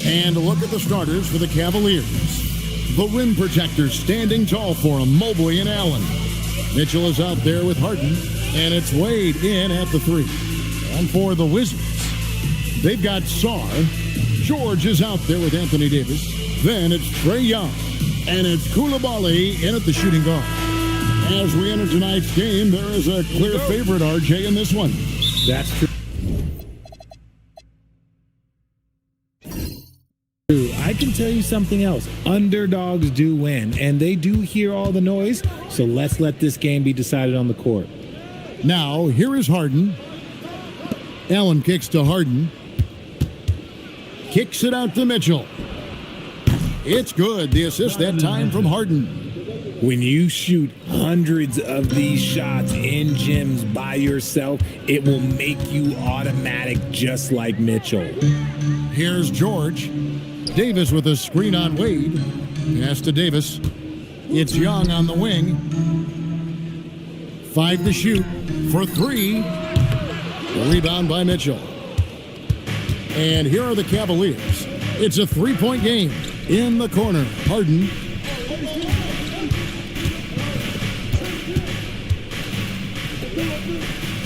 And look at the starters for the Cavaliers. The rim protectors standing tall for them, Mobley and Allen. Mitchell is out there with Harden, and it's Wade in at the 3. And for the Wizards, they've got Sarr. George is out there with Anthony Davis. Then it's Trae Young, and it's Koulibaly in at the shooting guard. As we enter tonight's game, there is a clear favorite, RJ, in this one. That's true. I can tell you something else. Underdogs do win, and they do hear all the noise, so let's let this game be decided on the court. Now, here is Harden. Allen kicks to Harden. Kicks it out to Mitchell. It's good. The assist that time from Harden. When you shoot hundreds of these shots in gyms by yourself, it will make you automatic just like Mitchell. Here's George. Davis with a screen on Wade. Pass to Davis. It's Young on the wing. 5 to shoot for 3. Rebound by Mitchell. And here are the Cavaliers. It's a 3-point game. In the corner, Harden.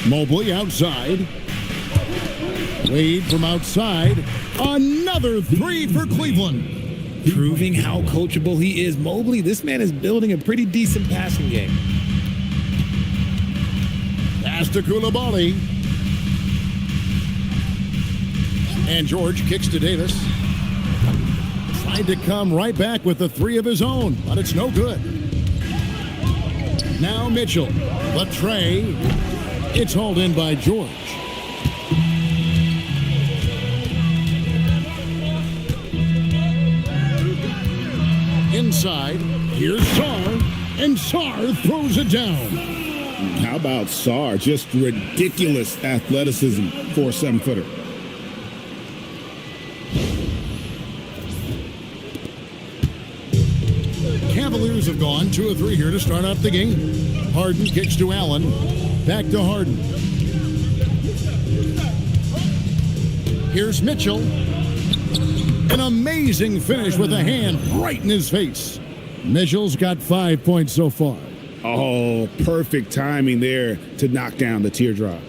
Mobley outside. Wade from outside. Another 3 for Cleveland. Proving how coachable he is. Mobley, this man is building a pretty decent passing game. Pass to Koulibaly. And George kicks to Davis. Tried to come right back with the 3 of his own, but it's no good. Now Mitchell. But Trae. It's hauled in by George. Inside, here's Sarr, and Sarr throws it down. How about Sarr? Just ridiculous athleticism for a 7-footer. Cavaliers have gone 2 of 3 here to start out the game. Harden kicks to Allen. Back to Harden. Here's Mitchell. An amazing finish with a hand right in his face. Mitchell's got 5 points so far. Oh, perfect timing there to knock down the teardrop.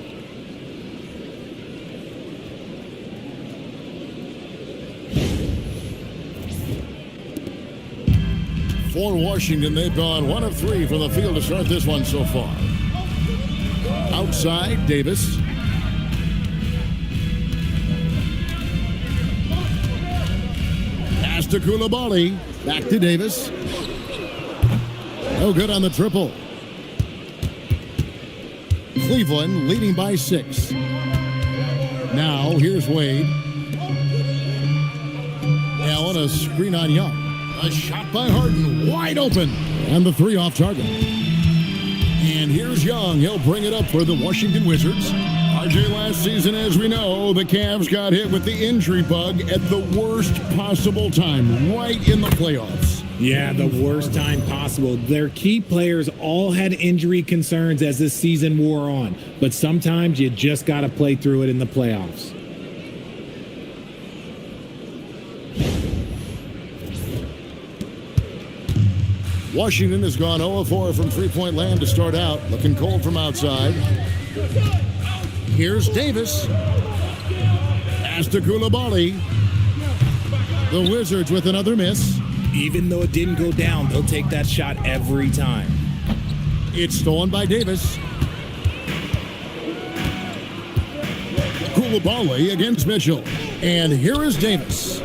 For Washington, they've gone 1 of 3 from the field to start this one so far. Outside, Davis. Pass to Koulibaly. Back to Davis. No good on the triple. Cleveland leading by 6. Now, here's Wade. Allen, a screen on Young. A shot by Harden, wide open. And the 3 off target. And here's Young. He'll bring it up for the Washington Wizards. RJ, last season, as we know, the Cavs got hit with the injury bug at the worst possible time, right in the playoffs. Yeah, the worst time possible. Their key players all had injury concerns as this season wore on. But sometimes you just got to play through it in the playoffs. Washington has gone 0-4 from three-point land to start out. Looking cold from outside. Here's Davis. Pass to Koulibaly. The Wizards with another miss. Even though it didn't go down, they'll take that shot every time. It's stolen by Davis. Koulibaly against Mitchell. And here is Davis.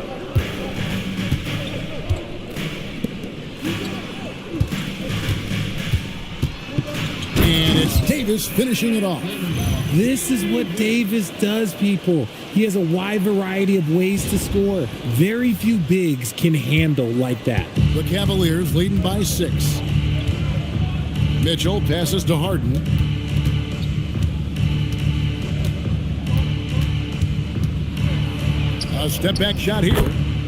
And it's Davis finishing it off. This is what Davis does, people. He has a wide variety of ways to score. Very few bigs can handle like that. The Cavaliers leading by 6. Mitchell passes to Harden. A step-back shot here.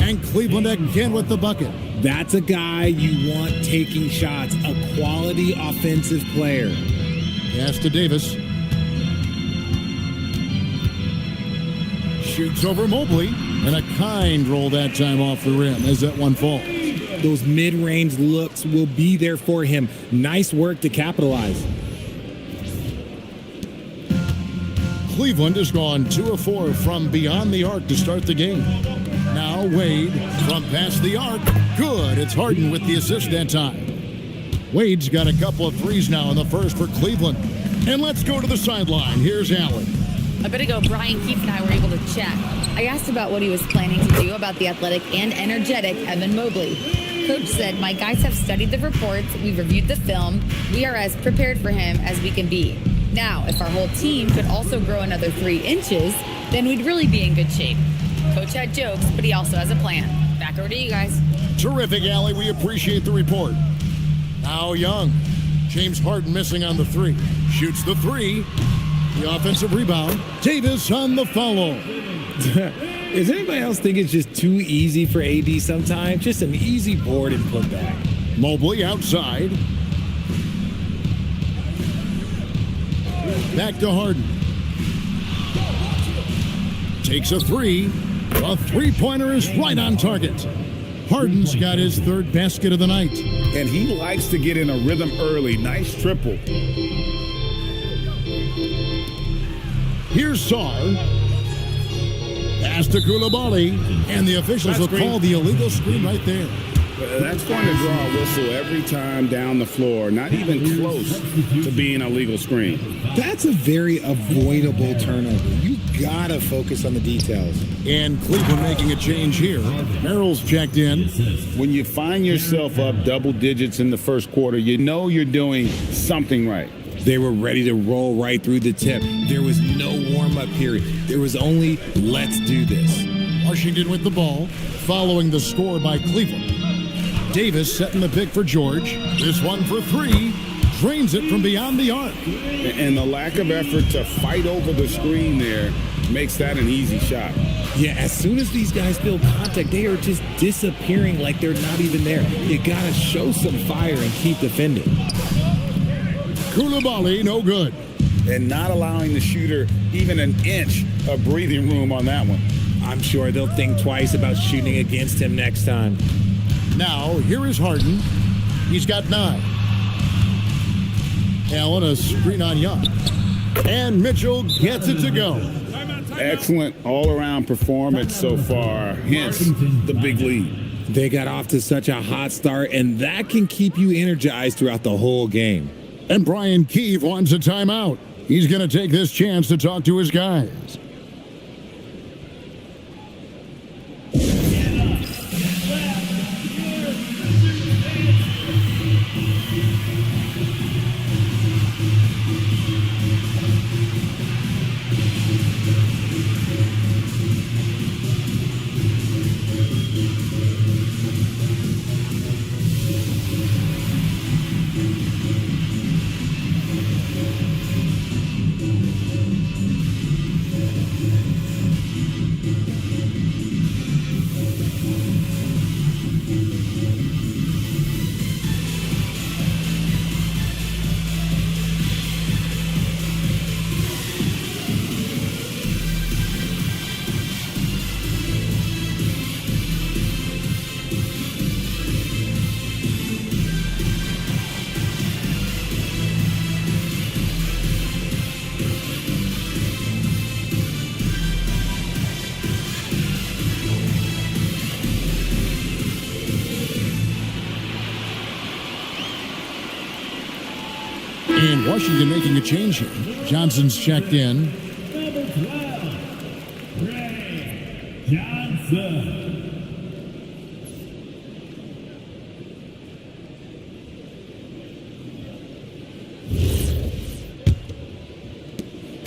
And Cleveland again with the bucket. That's a guy you want taking shots, a quality offensive player. Pass to Davis. Shoots over Mobley, and a kind roll that time off the rim as that one falls. Those mid-range looks will be there for him. Nice work to capitalize. Cleveland has gone 2 of 4 from beyond the arc to start the game. Now Wade from past the arc. Good. It's Harden with the assist that time. Wade's got a couple of threes now in the first for Cleveland. And let's go to the sideline. Here's Allen. A bit ago, Brian Keefe and I were able to chat. I asked about what he was planning to do about the athletic and energetic Evan Mobley. Coach said, my guys have studied the reports, we've reviewed the film, we are as prepared for him as we can be. Now, if our whole team could also grow another 3 inches, then we'd really be in good shape. Coach had jokes, but he also has a plan. Back over to you guys. Terrific, Allie. We appreciate the report. Now Young. James Harden missing on the 3. Shoots the 3. The offensive rebound. Davis on the follow. Does anybody else think it's just too easy for AD sometimes? Just an easy board and put back. Mobley outside. Back to Harden. Takes a 3. A three-pointer is right on target. Harden's got his 3rd basket of the night. And he likes to get in a rhythm early. Nice triple. Here's Sarr. Pass to Koulibaly. And the officials will call the illegal screen right there. That's going to draw a whistle every time down the floor. Not even close to being a legal screen. That's a very avoidable turnover. You gotta focus on the details. And Cleveland making a change here. Merrill's checked in. When you find yourself up double digits in the first quarter, you know you're doing something right. They were ready to roll right through the tip. There was no warm-up period. There was only, let's do this. Washington with the ball, following the score by Cleveland. Davis setting the pick for George. This one for 3. Drains it from beyond the arc. And the lack of effort to fight over the screen there makes that an easy shot. Yeah, as soon as these guys feel contact, they are just disappearing like they're not even there. You gotta show some fire and keep defending. Koulibaly, no good. And not allowing the shooter even an inch of breathing room on that one. I'm sure they'll think twice about shooting against him next time. Now, here is Harden. He's got 9. Allen, a screen on Young. And Mitchell gets it to go. Excellent all-around performance so far, hence the big lead. They got off to such a hot start, and that can keep you energized throughout the whole game. And Brian Keefe wants a timeout. He's going to take this chance to talk to his guys. And Washington making a change here. Johnson's checked in. Number 12, Ray Johnson.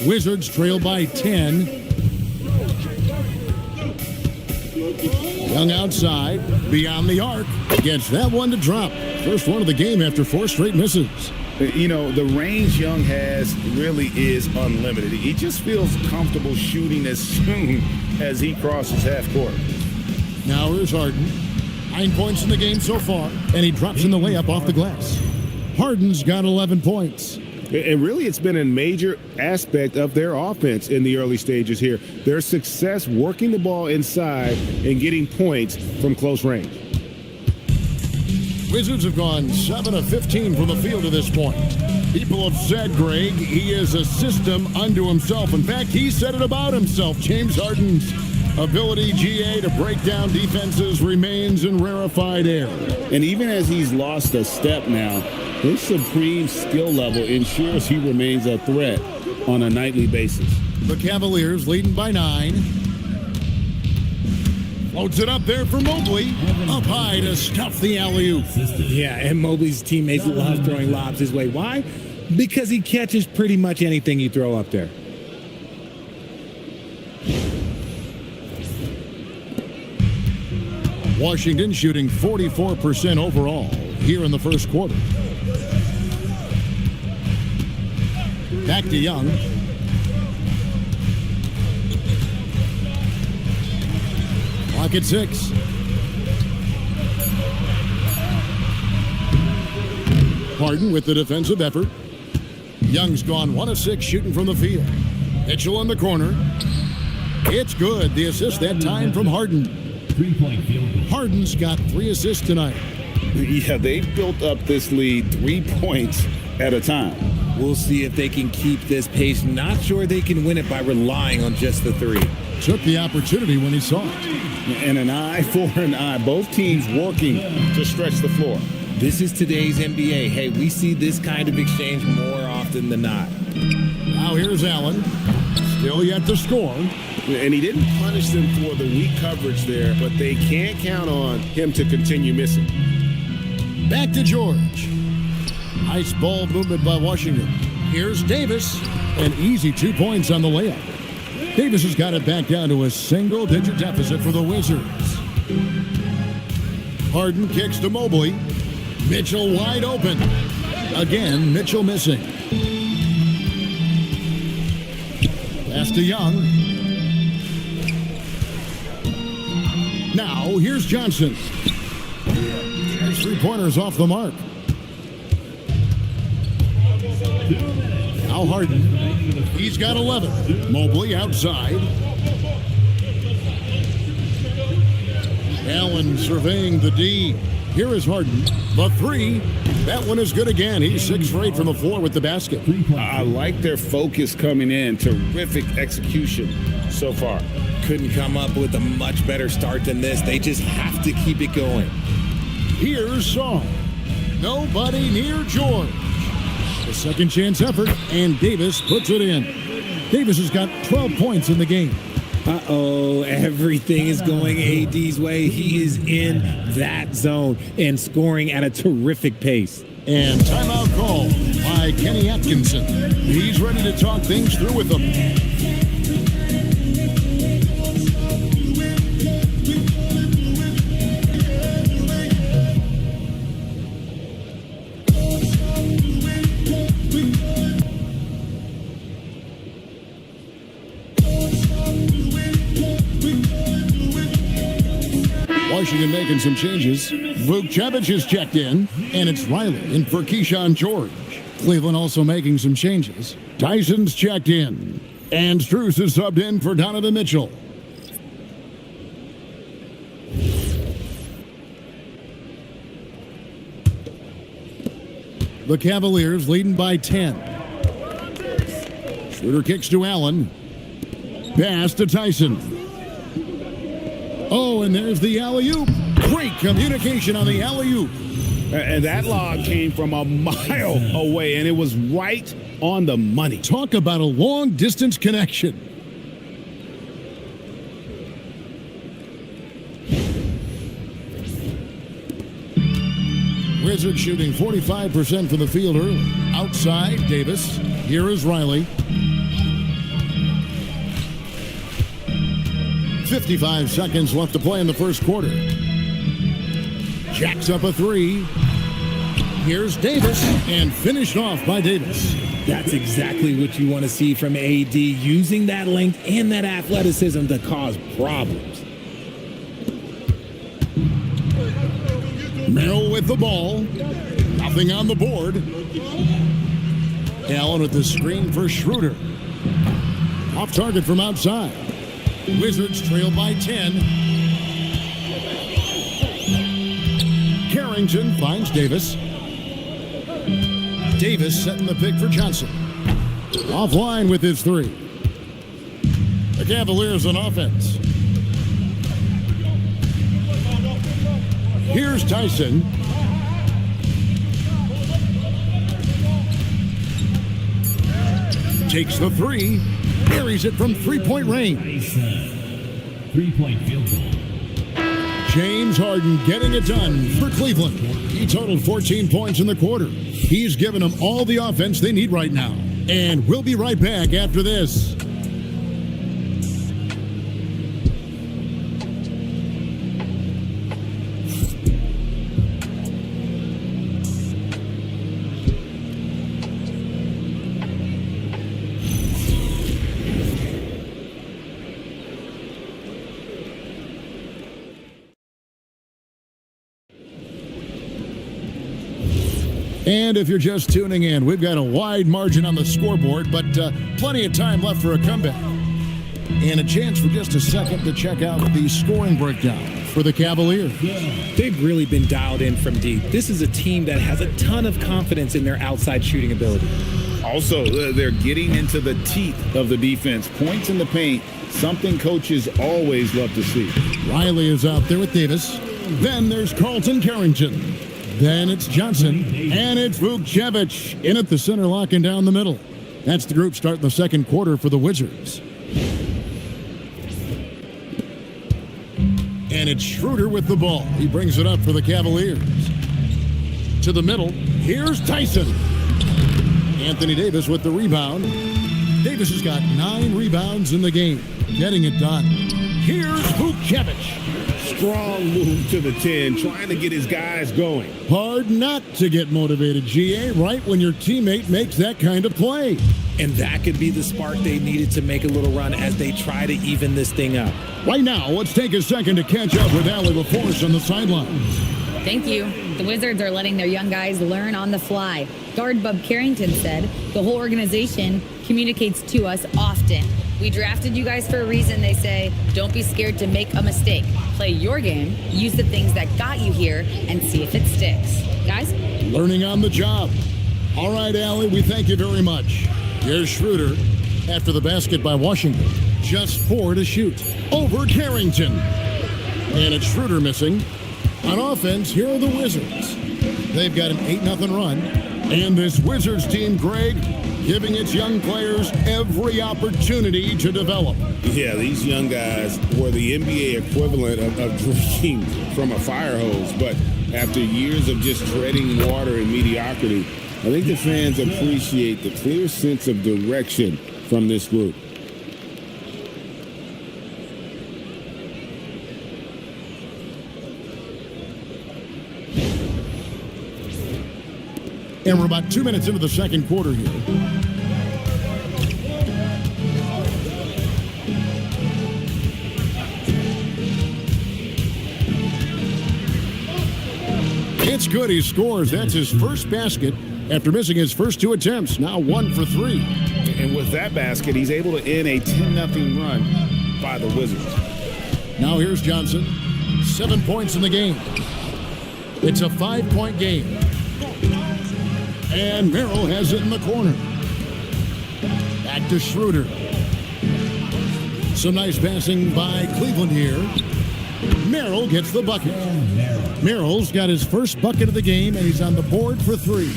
Wizards trail by 10. Young outside, beyond the arc. Gets that one to drop. First one of the game after 4 straight misses. You know, the range Young has really is unlimited. He just feels comfortable shooting as soon as he crosses half court. Now here's Harden. 9 points in the game so far, and he drops in the layup off the glass. Harden's got 11 points. And really, it's been a major aspect of their offense in the early stages here. Their success working the ball inside and getting points from close range. Wizards have gone 7 of 15 from the field to this point. People have said, Greg, he is a system unto himself. In fact, he said it about himself. James Harden's ability, GA, to break down defenses remains in rarefied air. And even as he's lost a step now, his supreme skill level ensures he remains a threat on a nightly basis. The Cavaliers leading by 9. Floats it up there for Mobley. Up high to stuff the alley-oop. Yeah, and Mobley's teammates love throwing lobs his way. Why? Because he catches pretty much anything you throw up there. Washington shooting 44% overall here in the first quarter. Back to Young. Clock at 6. Harden with the defensive effort. Young's gone 1 of 6 shooting from the field. Mitchell in the corner. It's good. The assist that time from Harden. 3-point field goal. Harden's got 3 assists tonight. Yeah, they've built up this lead 3 points at a time. We'll see if they can keep this pace. Not sure they can win it by relying on just the 3. Took the opportunity when he saw it. And an eye for an eye. Both teams working to stretch the floor. This is today's NBA. Hey, we see this kind of exchange more often than not. Now here's Allen. Still yet to score. And he didn't punish them for the weak coverage there, but they can't count on him to continue missing. Back to George. Nice ball movement by Washington. Here's Davis. An easy 2 points on the layup. Davis has got it back down to a single-digit deficit for the Wizards. Harden kicks to Mobley. Mitchell wide open. Again, Mitchell missing. Pass to Young. Now, here's Johnson. His 3-pointers off the mark. Now Harden. He's got 11. Mobley outside. Allen surveying the D. Here is Harden. The 3. That one is good again. He's 6 for 8 from the floor with the basket. I like their focus coming in. Terrific execution so far. Couldn't come up with a much better start than this. They just have to keep it going. Here's Song. Nobody near George. The second chance effort, and Davis puts it in. Davis has got 12 points in the game. Uh-oh, everything is going AD's way. He is in that zone and scoring at a terrific pace. And timeout call by Kenny Atkinson. He's ready to talk things through with them. Washington making some changes. Vukcevic is checked in, and it's Riley in for Keyshawn George. Cleveland also making some changes. Tyson's checked in, and Strus is subbed in for Donovan Mitchell. The Cavaliers leading by 10. Schroeder kicks to Allen. Pass to Tyson. Oh, and there's the alley-oop. Great communication on the alley-oop. And that lob came from a mile away, and it was right on the money. Talk about a long-distance connection. Wizards shooting 45% from the field early. Outside, Davis. Here is Riley. 55 seconds left to play in the first quarter. Jacks up a 3. Here's Davis, and finished off by Davis. That's exactly what you want to see from AD, using that length and that athleticism to cause problems. Merrill with the ball. Nothing on the board. Allen with the screen for Schroeder. Off target from outside. Wizards trail by 10. Carrington finds Davis. Davis setting the pick for Johnson. Offline with his three. The Cavaliers on offense. Here's Tyson. Takes the three. Buries it from three-point range. Three-point field goal. James Harden getting it done for Cleveland. He totaled 14 points in the quarter. He's given them all the offense they need right now. And we'll be right back after this. And if you're just tuning in, we've got a wide margin on the scoreboard, but plenty of time left for a comeback. And a chance for just a second to check out the scoring breakdown for the Cavaliers. They've really been dialed in from deep. This is a team that has a ton of confidence in their outside shooting ability. Also, they're getting into the teeth of the defense. Points in the paint, something coaches always love to see. Riley is out there with Davis. Then there's Carlton Carrington. Then it's Johnson, and it's Vukcevic in at the center, locking down the middle. That's the group starting the second quarter for the Wizards. And it's Schroeder with the ball. He brings it up for the Cavaliers. To the middle, here's Tyson. Anthony Davis with the rebound. Davis has got 9 rebounds in the game, getting it done. Here's Vukcevic. Strong move to the 10, trying to get his guys going. Hard not to get motivated, GA, right when your teammate makes that kind of play. And that could be the spark they needed to make a little run as they try to even this thing up. Right now, let's take a second to catch up with Allie LaForce on the sidelines. Thank you. The Wizards are letting their young guys learn on the fly. Guard Bub Carrington said, the whole organization communicates to us often. We drafted you guys for a reason, they say. Don't be scared to make a mistake. Play your game, use the things that got you here, and see if it sticks. Guys? Learning on the job. All right, Allie, we thank you very much. Here's Schroeder after the basket by Washington. Just 4 to shoot. Over Carrington. And it's Schroeder missing. On offense, here are the Wizards. They've got an 8-0 run. And this Wizards team, Greg, giving its young players every opportunity to develop. Yeah, these young guys were the NBA equivalent of drinking from a fire hose. But after years of just treading water and mediocrity, I think the fans appreciate the clear sense of direction from this group. And we're about 2 minutes into the second quarter here. It's good. He scores. That's his first basket after missing his first 2 attempts. Now 1 for 3. And with that basket, he's able to end a 10-0 run by the Wizards. Now here's Johnson. 7 points in the game. It's a 5-point game. And Merrill has it in the corner. Back to Schroeder. Some nice passing by Cleveland here. Merrill gets the bucket. Merrill's got his first bucket of the game, and he's on the board for 3.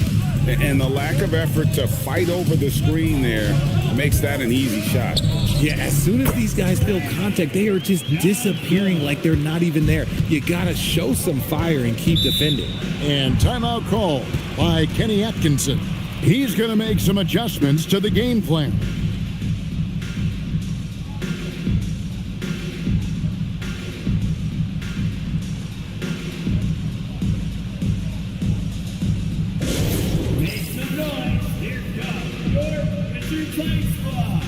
And the lack of effort to fight over the screen there makes that an easy shot. Yeah, as soon as these guys feel contact, they are just disappearing like they're not even there. You got to show some fire and keep defending. And timeout call by Kenny Atkinson. He's going to make some adjustments to the game plan. Make some noise. Here comes your Wizard Play Squad.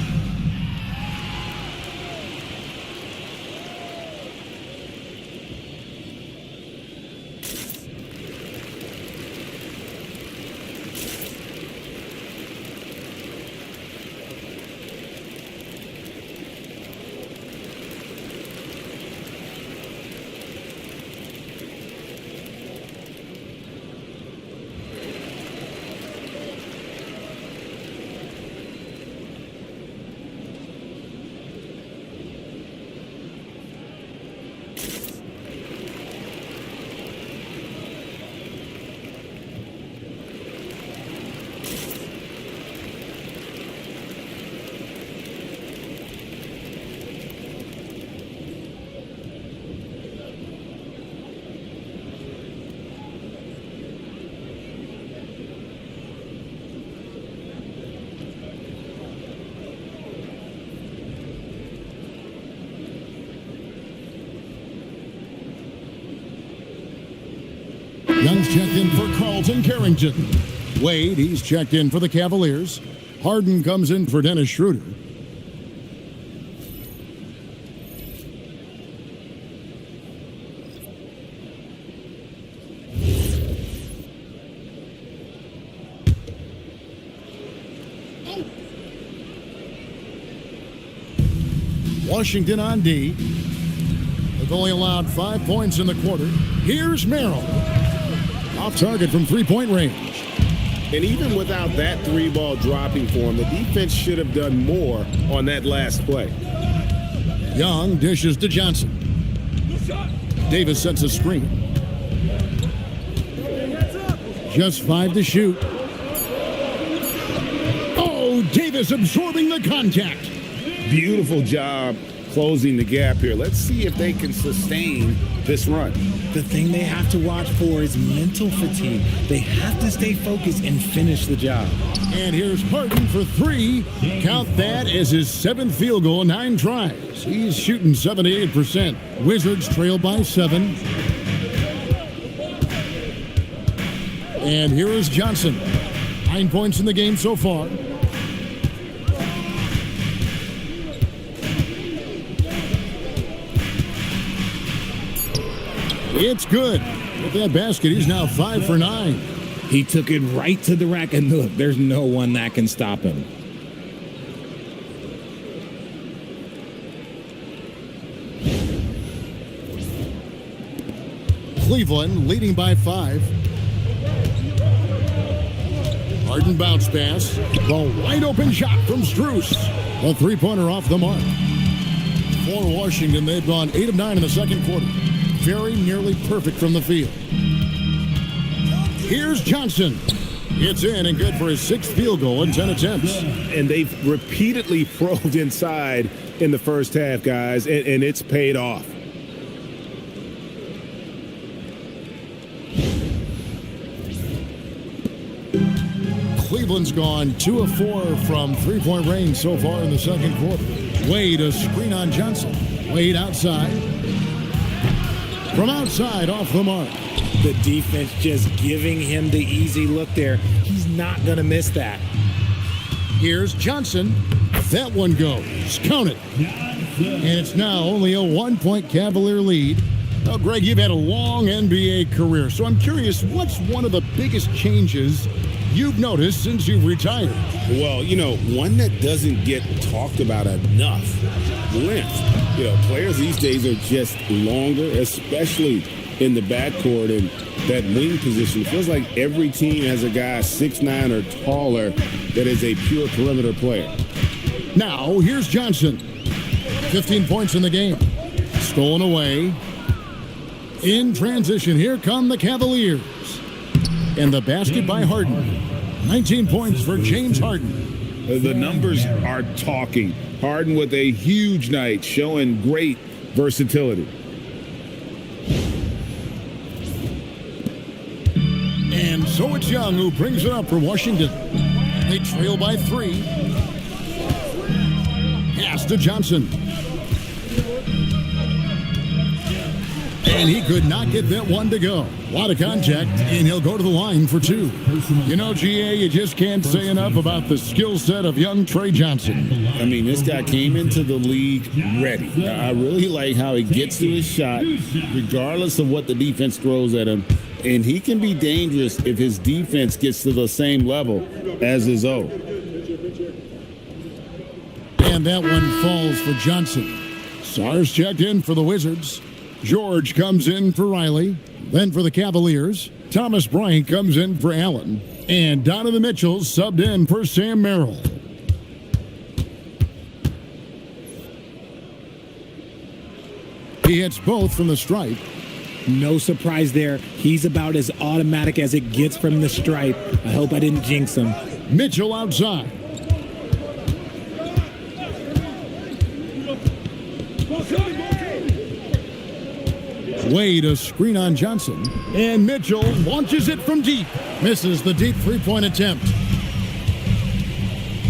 Young's checked in for Carlton Carrington. Wade, he's checked in for the Cavaliers. Harden comes in for Dennis Schroeder. Washington on D. They've only allowed 5 points in the quarter. Here's Merrill. Off target from three-point range. And even without that three-ball dropping for him, the defense should have done more on that last play. Young dishes to Johnson. Davis sets a screen. Just 5 to shoot. Oh, Davis absorbing the contact. Beautiful job closing the gap here. Let's see if they can sustain this run. The thing they have to watch for is mental fatigue. They have to stay focused and finish the job. And here's Harden for 3. Count that as his 7th field goal in 9 tries. He's shooting 78%. Wizards trail by 7. And here is Johnson. 9 points in the game so far. It's good. With that basket, he's now 5 for 9. He took it right to the rack, and look, there's no one that can stop him. Cleveland leading by 5. Harden bounce pass. The wide open shot from Strus. A three-pointer off the mark. For Washington, they've gone 8 of 9 in the second quarter. Very nearly perfect from the field. Here's Johnson. It's in and good for his 6th field goal in 10 attempts. And they've repeatedly probed inside in the first half, guys, and it's paid off. Cleveland's gone 2 of 4 from three-point range so far in the second quarter. Wade, a screen on Johnson. Wade outside. From outside, off the mark. The defense just giving him the easy look there. He's not going to miss that. Here's Johnson. That one goes. Count it. And it's now only a 1-point Cavalier lead. Well, Greg, you've had a long NBA career, so I'm curious, what's one of the biggest changes you've noticed since you've retired? Well, you know, one that doesn't get talked about enough, length. You know, players these days are just longer, especially in the backcourt and that wing position. It feels like every team has a guy 6'9" or taller that is a pure perimeter player. Now, here's Johnson. 15 points in the game. Stolen away. In transition, here come the Cavaliers. And the basket by Harden. 19 points for James Harden. The numbers are talking. Harden with a huge night, showing great versatility. And so it's Young who brings it up for Washington. They trail by 3. Pass to Johnson. And he could not get that one to go. A lot of contact, and he'll go to the line for 2. You know, GA, you just can't say enough about the skill set of young Trey Johnson. I mean, this guy came into the league ready. I really like how he gets to his shot, regardless of what the defense throws at him. And he can be dangerous if his defense gets to the same level as his own. And that one falls for Johnson. Sars checked in for the Wizards. George comes in for Riley. Then for the Cavaliers, Thomas Bryant comes in for Allen. And Donovan Mitchell subbed in for Sam Merrill. He hits both from the stripe. No surprise there. He's about as automatic as it gets from the stripe. I hope I didn't jinx him. Mitchell outside. Wade a screen on Johnson. And Mitchell launches it from deep. Misses the deep three-point attempt.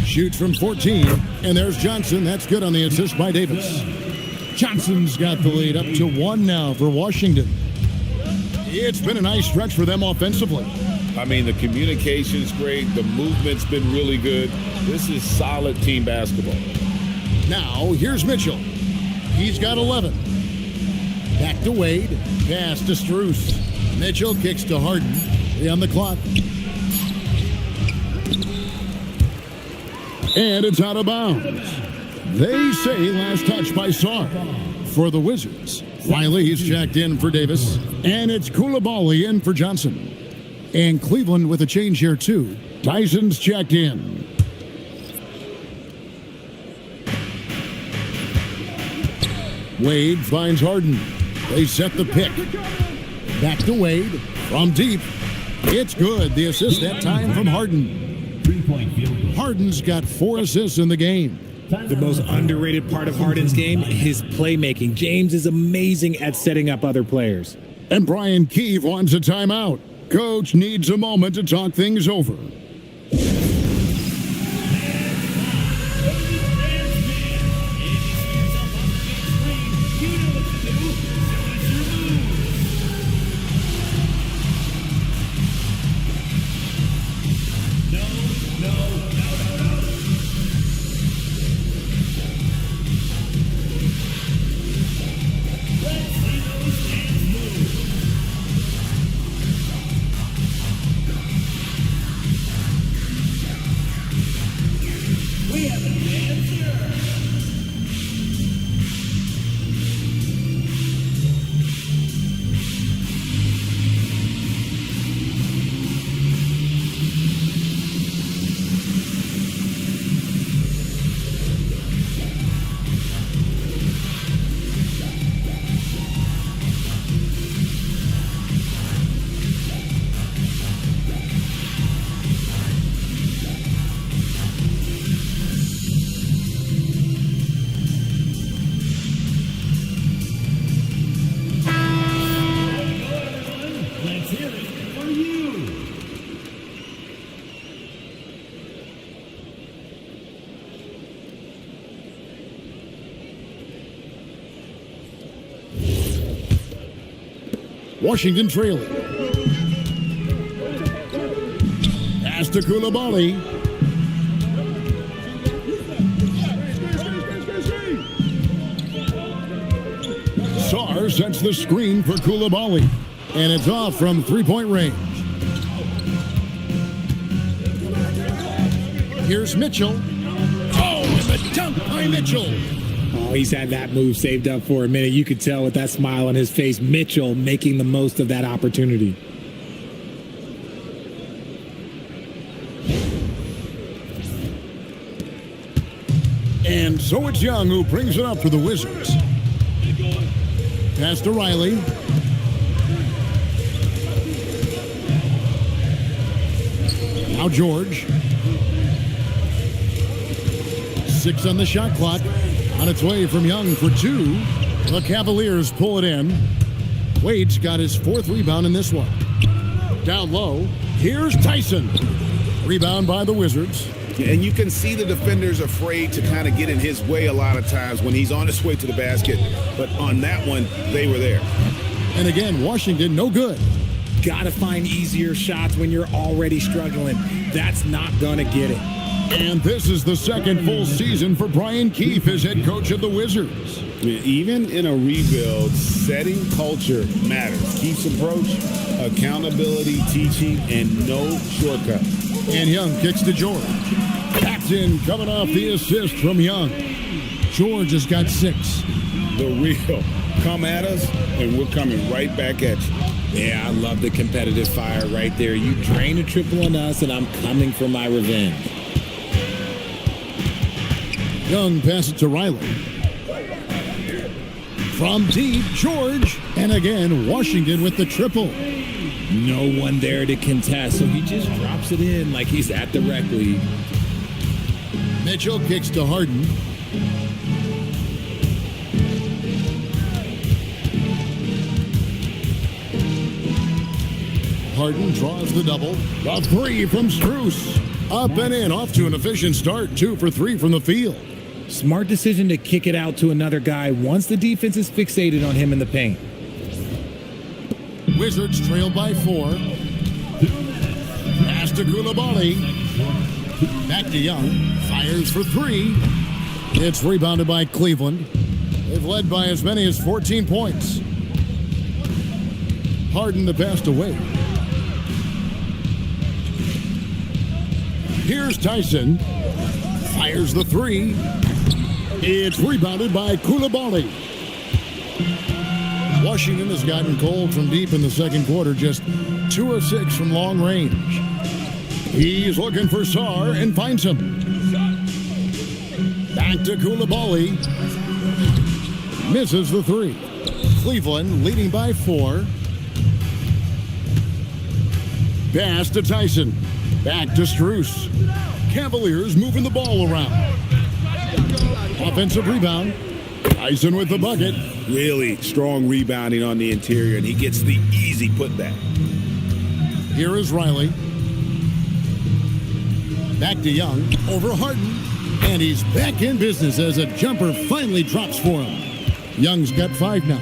Shoots from 14. And there's Johnson. That's good on the assist by Davis. Johnson's got the lead up to 1 now for Washington. It's been a nice stretch for them offensively. I mean, the communication's great. The movement's been really good. This is solid team basketball. Now, here's Mitchell. He's got 11. Back to Wade. Pass to Strus. Mitchell kicks to Harden. 3 on the clock. And it's out of bounds. They say last touch by Sarr for the Wizards. Riley, he's checked in for Davis. And it's Coulibaly in for Johnson. And Cleveland with a change here, too. Tyson's checked in. Wade finds Harden. They set the pick. Back to Wade. From deep. It's good. The assist that time from Harden. Harden's got 4 assists in the game. The most underrated part of Harden's game, his playmaking. James is amazing at setting up other players. And Brian Keefe wants a timeout. Coach needs a moment to talk things over. Washington trailing. Pass to Coulibaly. Sarr sets the screen for Coulibaly. And it's off from three-point range. Here's Mitchell. Oh, and the dunk by Mitchell. Oh, he's had that move saved up for a minute. You could tell with that smile on his face, Mitchell making the most of that opportunity. And so it's Young who brings it up for the Wizards. Pass to Riley. Now George. 6 on the shot clock. On its way from Young for 2. The Cavaliers pull it in. Wade's got his 4th rebound in this one. Down low. Here's Tyson. Rebound by the Wizards. And you can see the defenders afraid to kind of get in his way a lot of times when he's on his way to the basket. But on that one, they were there. And again, Washington, no good. Gotta find easier shots when you're already struggling. That's not gonna get it. And this is the 2nd full season for Brian Keefe as head coach of the Wizards. Even in a rebuild, setting culture matters. Keefe's approach, accountability, teaching, and no shortcut. And Young kicks to George. Captain coming off the assist from Young. George has got 6. The real. Come at us, and we're coming right back at you. Yeah, I love the competitive fire right there. You drain a triple on us, and I'm coming for my revenge. Young passes it to Riley. From deep, George. And again, Washington with the triple. No one there to contest, so he just drops it in like he's at the rec league. Mitchell kicks to Harden. Harden draws the double. The three from Strus. Up and in, off to an efficient start. 2 for 3 from the field. Smart decision to kick it out to another guy once the defense is fixated on him in the paint. Wizards trail by 4. Pass to Koulibaly. Back to Young. Fires for 3. It's rebounded by Cleveland. They've led by as many as 14 points. Harden the pass to Wade. Here's Tyson. Fires the 3. It's rebounded by Koulibaly. Washington has gotten cold from deep in the second quarter, just 2 of 6 from long range. He's looking for Sarr and finds him. Back to Koulibaly. Misses the 3. Cleveland leading by 4. Pass to Tyson. Back to Strus. Cavaliers moving the ball around. Offensive rebound. Tyson with the bucket. Really strong rebounding on the interior, and he gets the easy putback. Here is Riley. Back to Young. Over Harden. And he's back in business as a jumper finally drops for him. Young's got 5 now.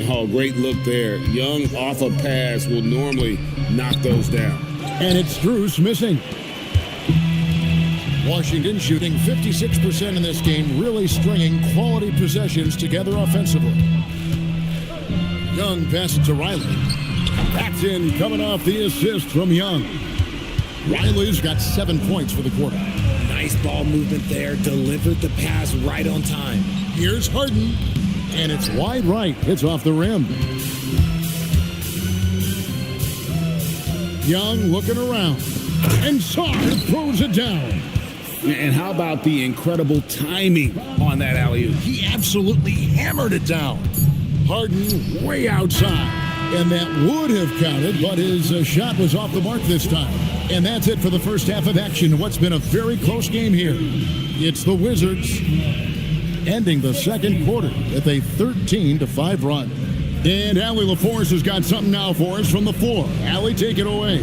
Oh, great look there. Young off a pass will normally knock those down. And it's Strus missing. Washington shooting 56% in this game, really stringing quality possessions together offensively. Young passes to Riley. That's in, coming off the assist from Young. Riley's got 7 points for the quarter. Nice ball movement there, delivered the pass right on time. Here's Harden, and it's wide right. It's off the rim. Young looking around, and Sarr throws it down. And how about the incredible timing on that alley-oop? He absolutely hammered it down. Harden way outside, and that would have counted, but his shot was off the mark this time. And that's it for the first half of action. What's been a very close game here. It's the Wizards ending the second quarter with a 13-5 run. And Allie LaForce has got something now for us from the floor. Allie, take it away.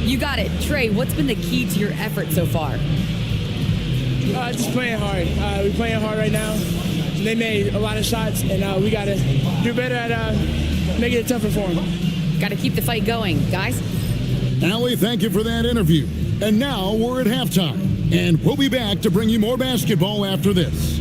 You got it. Trey, what's been the key to your effort so far? Just playing hard. We're playing hard right now. They made a lot of shots, and we got to do better at making it tougher for them. Got to keep the fight going, guys. Allie, thank you for that interview. And now we're at halftime. And we'll be back to bring you more basketball after this.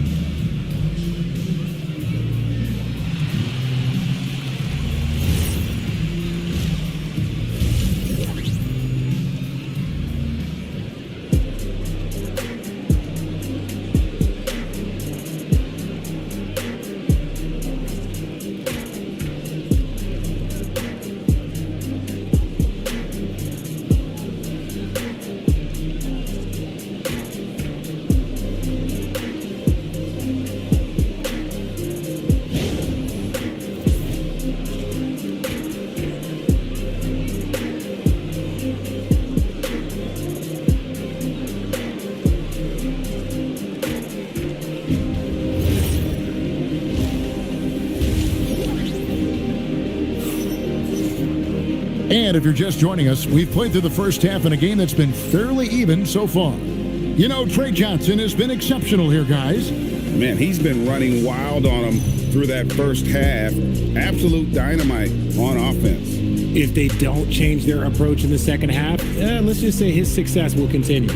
And if you're just joining us, we've played through the first half in a game that's been fairly even so far. You know, Trey Johnson has been exceptional here, guys. Man, he's been running wild on them through that first half. Absolute dynamite on offense. If they don't change their approach in the second half, let's just say his success will continue.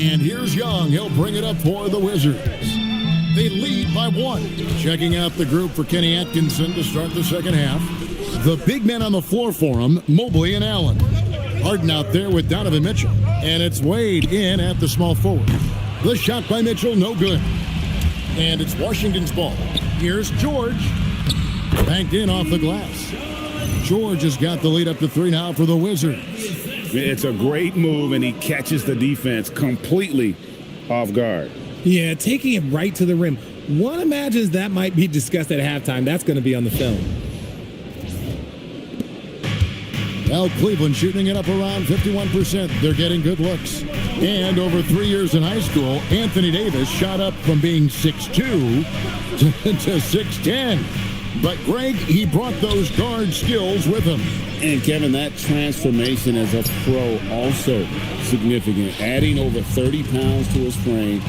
And here's Young. He'll bring it up for the Wizards. They lead by 1. Checking out the group for Kenny Atkinson to start the second half. The big men on the floor for him, Mobley and Allen. Harden out there with Donovan Mitchell. And it's Wade in at the small forward. The shot by Mitchell, no good. And it's Washington's ball. Here's George. Banked in off the glass. George has got the lead up to 3 now for the Wizards. It's a great move, and he catches the defense completely off guard. Yeah, taking it right to the rim. One imagines that might be discussed at halftime. That's going to be on the film. Well, Cleveland shooting it up around 51%. They're getting good looks. And over 3 years in high school, Anthony Davis shot up from being 6'2 to 6'10. But Greg, he brought those guard skills with him. And Kevin, that transformation as a pro also significant. Adding over 30 pounds to his frame.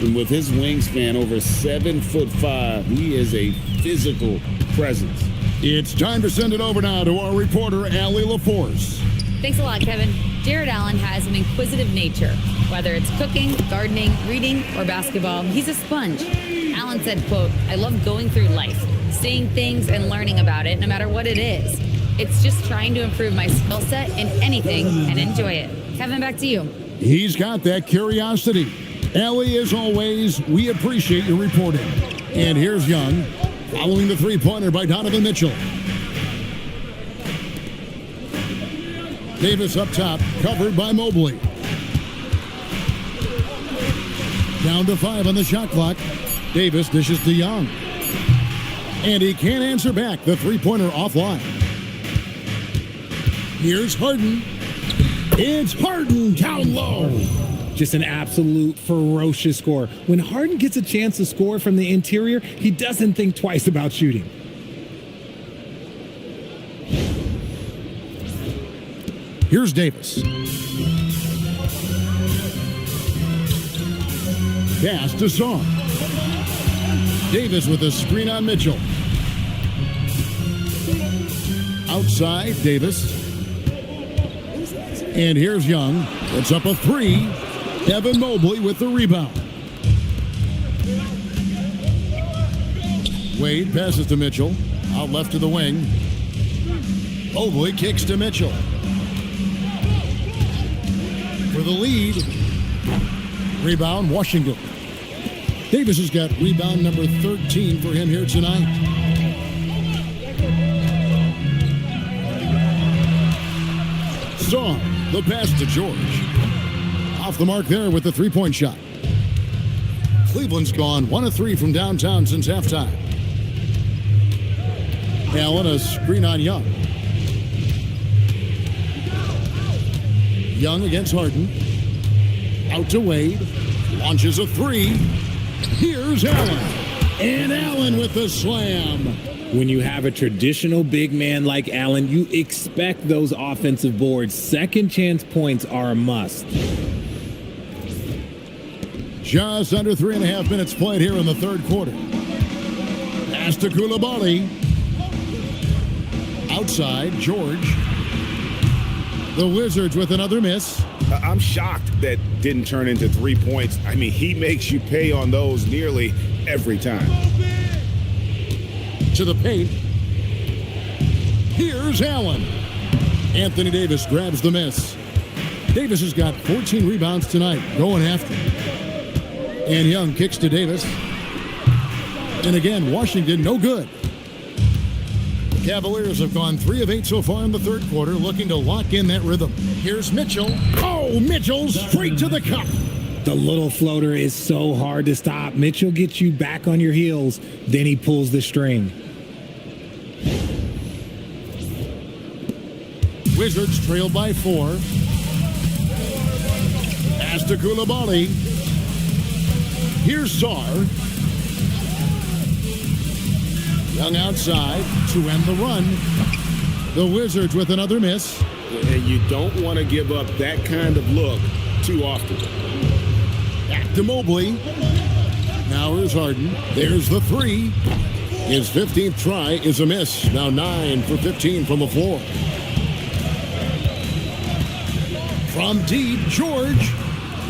And with his wingspan over 7'5", he is a physical presence. It's time to send it over now to our reporter, Allie LaForce. Thanks a lot, Kevin. Jared Allen has an inquisitive nature. Whether it's cooking, gardening, reading, or basketball, he's a sponge. Allen said, quote, "I love going through life, seeing things and learning about it, no matter what it is. It's just trying to improve my skill set in anything and enjoy it." Kevin, back to you. He's got that curiosity. Allie, as always, we appreciate your reporting. And here's Young, following the three-pointer by Donovan Mitchell. Davis up top, covered by Mobley. Down to 5 on the shot clock. Davis dishes to Young. And he can't answer back. The three-pointer offline. Here's Harden. It's Harden down low. Just an absolute ferocious score. When Harden gets a chance to score from the interior, he doesn't think twice about shooting. Here's Davis. Pass to Song. Davis with a screen on Mitchell. Outside, Davis. And here's Young. It's up a three. Evan Mobley with the rebound. Wade passes to Mitchell. Out left to the wing. Mobley kicks to Mitchell. For the lead. Rebound, Washington. Davis has got rebound number 13 for him here tonight. Song, the pass to George. Off the mark there with the three-point shot. Cleveland's gone 1 of 3 from downtown since halftime. Allen, a screen on Young. Young against Harden. Out to Wade. Launches a three. Here's Allen. And Allen with the slam. When you have a traditional big man like Allen, you expect those offensive boards. Second chance points are a must. Just under 3.5 minutes played here in the third quarter. Pass to Koulibaly. Outside, George. The Wizards with another miss. I'm shocked that didn't turn into 3 points. I mean, he makes you pay on those nearly every time. To the paint. Here's Allen. Anthony Davis grabs the miss. Davis has got 14 rebounds tonight, going after. And Young kicks to Davis. And again, Washington, no good. The Cavaliers have gone 3 of 8 so far in the third quarter, looking to lock in that rhythm. Here's Mitchell. Oh, Mitchell straight to the cup. The little floater is so hard to stop. Mitchell gets you back on your heels, then he pulls the string. Wizards trail by 4. Pass to Koulibaly. Here's Sarr. Young outside to end the run. The Wizards with another miss. And you don't want to give up that kind of look too often. Back to Mobley. Now here's Harden. There's the three. His 15th try is a miss. Now 9 for 15 from the floor. From deep, George.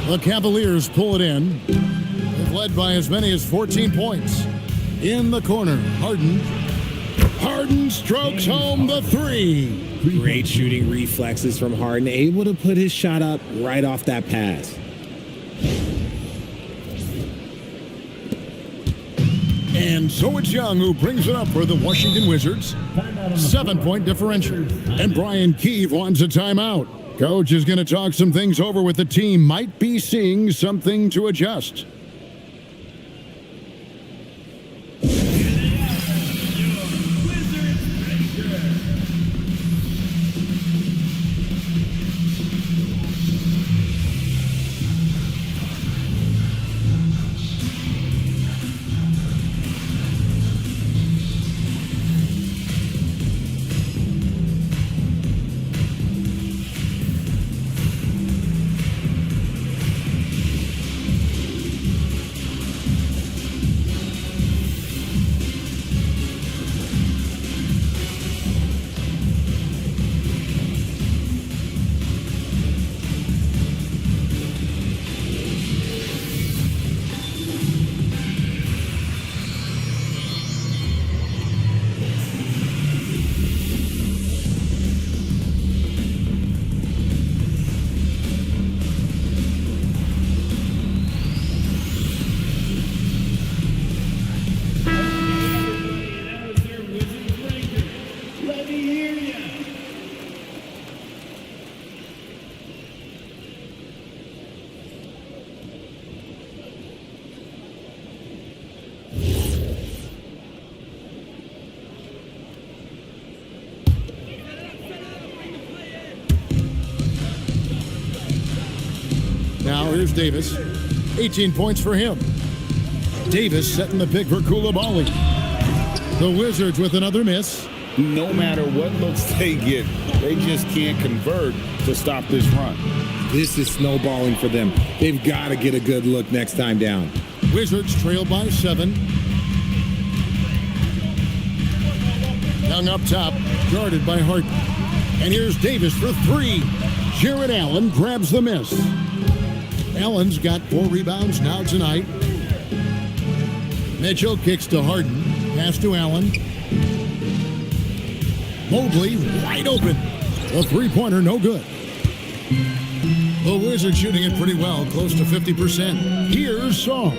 The Cavaliers pull it in. They've led by as many as 14 points. In the corner, Harden. Harden strokes home the three. Great shooting reflexes from Harden, able to put his shot up right off that pass. And so it's Young who brings it up for the Washington Wizards. 7-point differential. And Brian Keefe wants a timeout. Coach is going to talk some things over with the team. Might be seeing something to adjust. Now here's Davis. 18 points for him. Davis setting the pick for Koulibaly. The Wizards with another miss. No matter what looks they get, they just can't convert to stop this run. This is snowballing for them. They've got to get a good look next time down. Wizards trail by 7. Young up top, guarded by Harden. And here's Davis for 3. Jared Allen grabs the miss. Allen's got 4 rebounds now tonight. Mitchell kicks to Harden. Pass to Allen. Mobley wide open. The three-pointer no good. The Wizards shooting it pretty well, close to 50%. Here's Song.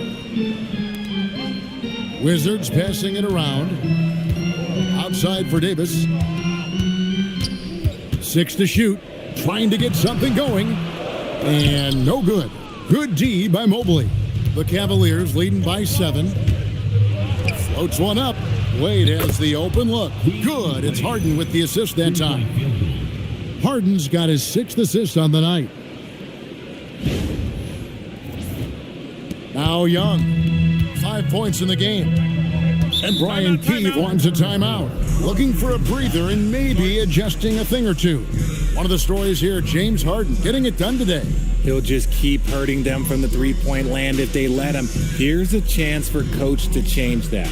Wizards passing it around. Outside for Davis. 6 to shoot. Trying to get something going. And no good. Good D by Mobley. The Cavaliers leading by 7. Floats one up. Wade has the open look. Good. It's Harden with the assist that time. Harden's got his 6th assist on the night. Now Young. 5 points in the game. And Brian Keefe wants a timeout. Looking for a breather and maybe adjusting a thing or two. One of the stories here, James Harden getting it done today. He'll just keep hurting them from the three-point land if they let him. Here's a chance for Coach to change that.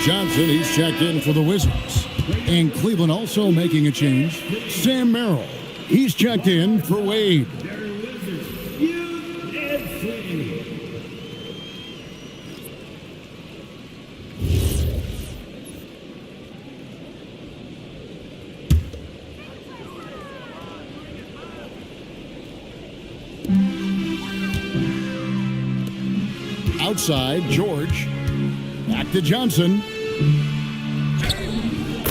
Johnson, he's checked in for the Wizards. And Cleveland also making a change. Sam Merrill, he's checked in for Wade. Outside, George. Back to Johnson.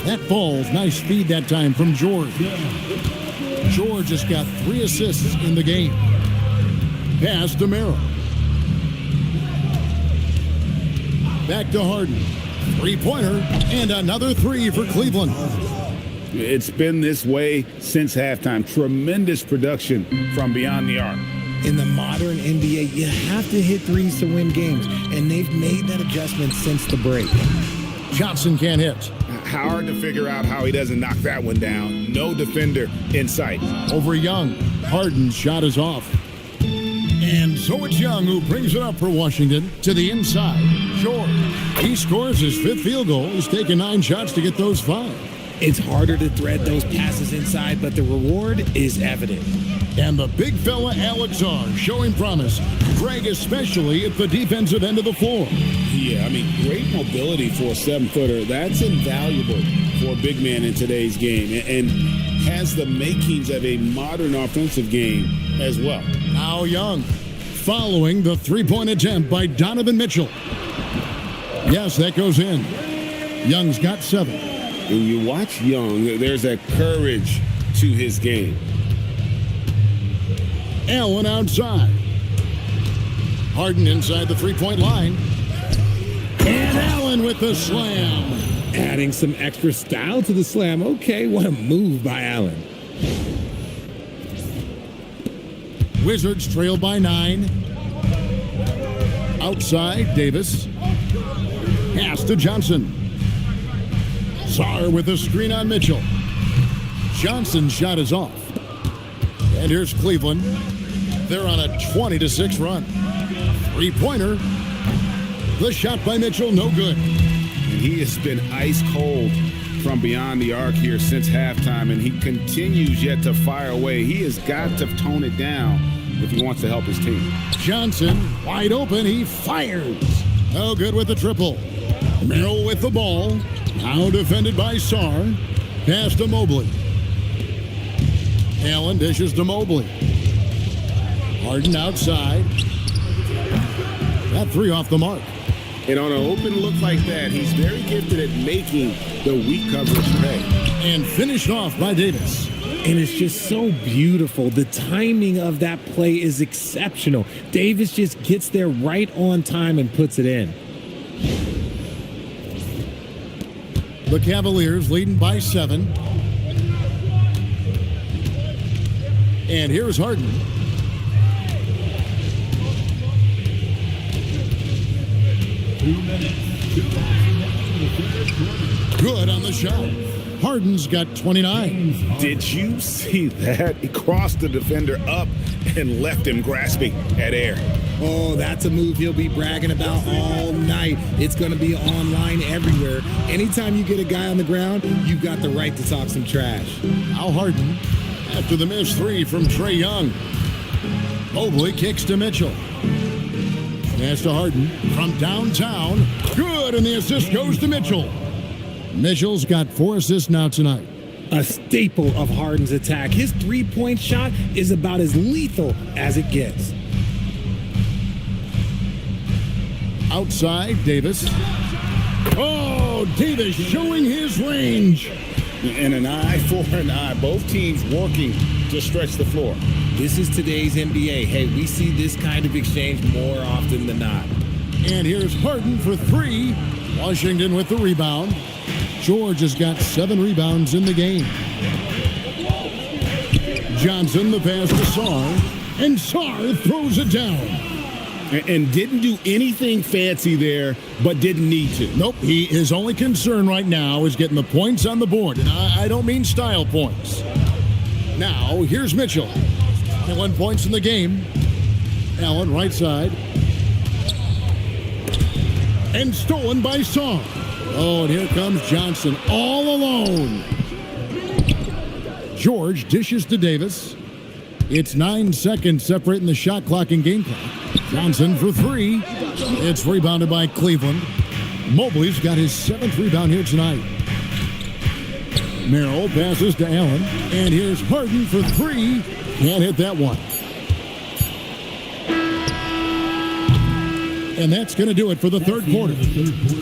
That falls. Nice feed that time from George. George has got 3 assists in the game. Pass to Merrill. Back to Harden. Three-pointer and another three for Cleveland. It's been this way since halftime. Tremendous production from beyond the arc. In the modern NBA, you have to hit threes to win games, and they've made that adjustment since the break. Johnson can't hit. Hard to figure out how he doesn't knock that one down. No defender in sight. Over Young. Harden's shot is off. And so it's Young who brings it up for Washington to the inside. George. He scores his fifth field goal. He's taken 9 shots to get those 5. It's harder to thread those passes inside, but the reward is evident. And the big fella Alex R showing promise. Greg especially at the defensive end of the floor. Yeah, I mean, great mobility for a 7-footer. That's invaluable for a big man in today's game, and has the makings of a modern offensive game as well. Now Young following the three-point attempt by Donovan Mitchell. Yes, that goes in. Young's got 7. When you watch Young, there's a courage to his game. Allen outside. Harden inside the three-point line. And Allen with the slam. Adding some extra style to the slam. Okay, what a move by Allen. Wizards trail by 9. Outside, Davis. Pass to Johnson. Sarr with a screen on Mitchell. Johnson's shot is off. And here's Cleveland. They're on a 20-6 run. Three-pointer. The shot by Mitchell, no good. And he has been ice cold from beyond the arc here since halftime, and he continues yet to fire away. He has got to tone it down if he wants to help his team. Johnson wide open. He fires. No good with the triple. Merrill with the ball. Now defended by Sarr. Pass to Mobley. Allen dishes to Mobley. Harden outside. That 3 off the mark. And on an open look like that, he's very gifted at making the weak coverage pay. And finished off by Davis. And it's just so beautiful. The timing of that play is exceptional. Davis just gets there right on time and puts it in. The Cavaliers leading by 7. And here's Harden. Good on the shot. Harden's got 29. Did you see that? He crossed the defender up and left him grasping at air. Oh, that's a move he'll be bragging about all night. It's going to be online everywhere. Anytime you get a guy on the ground, you've got the right to talk some trash. Now Harden after the missed 3 from Trae Young. Mobley kicks to Mitchell. Pass to Harden from downtown. Good, and the assist goes to Mitchell. Mitchell's got 4 assists now tonight. A staple of Harden's attack. His three-point shot is about as lethal as it gets. Outside, Davis. Oh, Davis showing his range. And an eye for an eye. Both teams working to stretch the floor. This is today's NBA. Hey, we see this kind of exchange more often than not. And here's Harden for 3. Washington with the rebound. George has got 7 rebounds in the game. Johnson, the pass to Sarr. And Sarr throws it down. And didn't do anything fancy there, but didn't need to. Nope, his only concern right now is getting the points on the board. And I don't mean style points. Now, here's Mitchell. 21 points in the game. Allen, right side. And stolen by Sarr. Oh, and here comes Johnson all alone. George dishes to Davis. It's 9 seconds separating the shot clock and game clock. Johnson for 3. It's rebounded by Cleveland. Mobley's got his 7th rebound here tonight. Merrill passes to Allen. And here's Harden for 3. Can't hit that one. And that's going to do it for the third quarter.